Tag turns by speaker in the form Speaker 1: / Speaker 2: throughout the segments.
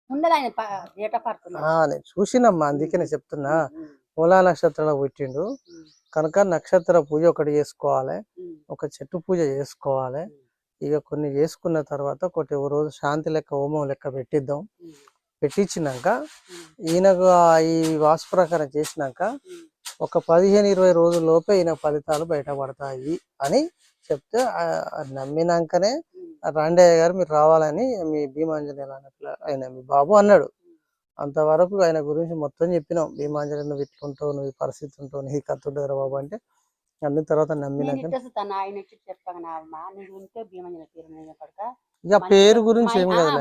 Speaker 1: ఉండదు ఆయన date of birth
Speaker 2: నేను చూసినమ్మా, అందుకే నేను చెప్తున్నా. మూలా నక్షత్రంలో పుట్టిండు కనుక నక్షత్ర పూజ ఒకటి చేసుకోవాలి, ఒక చెట్టు పూజ చేసుకోవాలి. ఇక కొన్ని చేసుకున్న తర్వాత ఒకటి రోజు శాంతి లెక్క హోమం లెక్క పెట్టిద్దాం. పెట్టించినాక ఈయనకు ఈ వాస్తు ప్రకారం చేసినాక ఒక 15-20 రోజుల లోపే ఈయన ఫలితాలు బయటపడతాయి అని చెప్తే నమ్మినాకనే రాండయ్య గారు మీరు రావాలని మీ భీమాంజనేయులు అన్నట్లు ఆయన మీ బాబు అన్నాడు. అంతవరకు ఆయన గురించి మొత్తం చెప్పినాం. భీమాంజనేయులు నువ్వు ఇట్లుంటావు, నువ్వు ఈ పరిస్థితి ఉంటావు, నీ కథ ఉంటుంది బాబు అంటే అన్ని తర్వాత నమ్మినాక ఇక పేరు గురించి ఏం కదా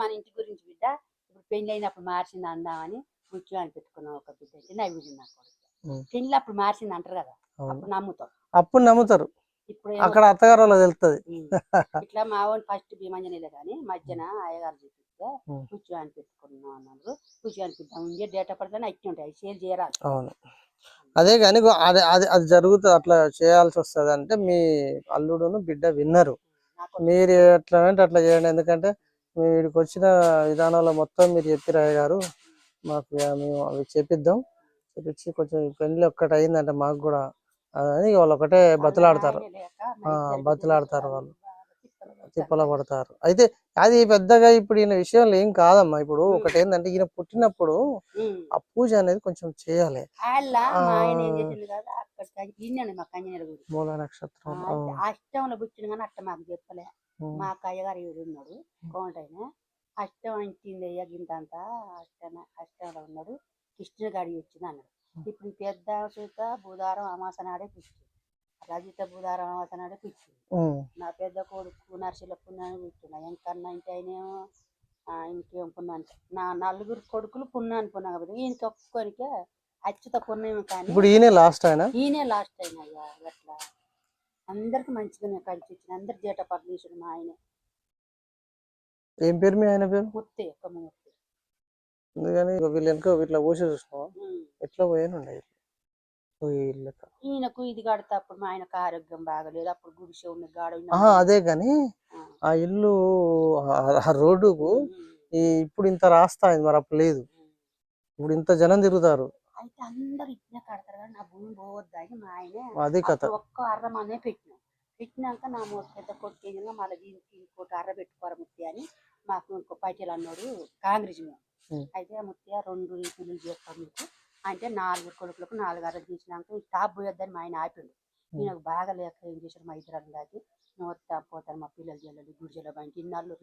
Speaker 1: మన ఇంటి గురించి బిడ్డ ఇప్పుడు పెళ్లి అయినప్పుడు మార్చింది అందామని ముఖ్యం అని పెట్టుకున్నాం. ఒక బిడ్డ అయితే నైవేద్యం నాకు పెళ్లి అప్పుడు మార్చింది అంటారు కదా,
Speaker 2: అప్పుడు నమ్ముతారు. ఇప్పుడు అక్కడ అత్తగారు వాళ్ళకి తెలుస్తుంది.
Speaker 1: ఇట్లా మా వాడు ఫస్ట్ భీమాంజనేయులే కానీ మధ్యన అయ్యగారు చూపిస్తే కూర్చో అని పెట్టుకున్నాం అన్నారు. కూర్చో అనిపిద్దాం డేట్ ఆఫ్ బర్త్ అట్టి ఉంటాయి, సేల్ చేయరాదు.
Speaker 2: అవును, అదే కానీ అది జరుగుతుంది. అట్లా చేయాల్సి వస్తుంది అంటే మీ అల్లుడును బిడ్డ విన్నరు. మీరు ఎట్లా అంటే అట్లా చేయండి. ఎందుకంటే వీడికి వచ్చిన విధానంలో మొత్తం మీరు చెప్పిరు అయ్యగారు, మాకు మేము అవి చేపిద్దాం. చూపించి కొంచెం పెళ్లి ఒక్కటి అయిందంటే మాకు కూడా అని వాళ్ళు ఒకటే బతులాడతారు. వాళ్ళు తిప్పల పడతారు. అయితే అది పెద్దగా ఇప్పుడు ఈయన విషయంలో ఏం కాదమ్మా. ఇప్పుడు ఒకటి ఏంటంటే ఈయన పుట్టినప్పుడు ఆ పూజ అనేది కొంచెం చేయాలి. మూల నక్షత్రం
Speaker 1: అష్టంలో పుట్టిన కానీ అట్ట మాకు చెప్పలే. మా అయ్యగారు ఉన్నాడు కోమటైన అష్టం అంటింది గింతంతా అష్టంలో ఉన్నాడు. కృష్ణుడి గాడి వచ్చింది అన్నాడు. ఇప్పుడు పెద్ద సూత బుధారం అమాస నాడే పుష్టి, రజిత బుధారం అమాస నాడే పుష్టి. నా పెద్ద కొడుకు నర్సిల పుణ్యాన్ని పుట్టిన ఎంకన్నా ఇంటి అయినేమో ఇంకేం పుణ్యాన్ని. నా 4 కొడుకులు పుణ్యాన్ని పుణ్యం కాబట్టి ఈయనకి ఒక్కొక్కరికే అచ్యుత పుణ్యం. కానీ
Speaker 2: ఇప్పుడు ఈయనే లాస్ట్ అయినా
Speaker 1: అయ్యా. అట్లా అందరికి మంచిగానే కలిసి ఇచ్చిన అందరు డేట్ ఆఫ్ బర్త్ తీసుడు. మా ఆయన
Speaker 2: ఏం పేరు మీ ఆయన పేరు?
Speaker 1: ముత్తే ముత్తే.
Speaker 2: అందుకని వీళ్ళు వెనక ఇట్లా పోసి చూసినావా ఎట్లా పోయాను.
Speaker 1: ఈయనకు ఇది కడితే అప్పుడు మా ఆయనకు ఆరోగ్యం బాగలేదు. అప్పుడు గుడిసె ఉన్న గాడ.
Speaker 2: అదే గాని ఆ ఇల్లు ఆ రోడ్డుకు ఇప్పుడు ఇంత రాస్తా మరి అప్పుడు లేదు. ఇప్పుడు ఇంత జనం తిరుగుతారు.
Speaker 1: అయితే అందరు ఇట్లా కడతారు కానీ నా భూమి పోవద్దని మా ఆయన
Speaker 2: అది కథ.
Speaker 1: ఒక్క అర్రమనే పెట్టినాక నా పెద్ద కొడుకు మళ్ళీ దీనికి ఇంకోటి అర్ర పెట్టుకోరు ముత్తి అని మాకు ఇంకో పైటీలు అన్నాడు కాంగ్రెస్ మేము. అయితే ముత్తిగా 2 పిల్లలు చేస్తాం మీకు అంటే 4 కొడుకులకు 4 అర్రలు తీసినాక టాప్ పోయొద్దని మా ఆయన ఆపిండు. ఈయనకు బాగా లేక ఏం చేశారు మా ఇద్దరు దాకి వస్తా పోతాను మా పిల్లలు చెల్లెలు గుడిజల బండి ఇన్నాళ్ళు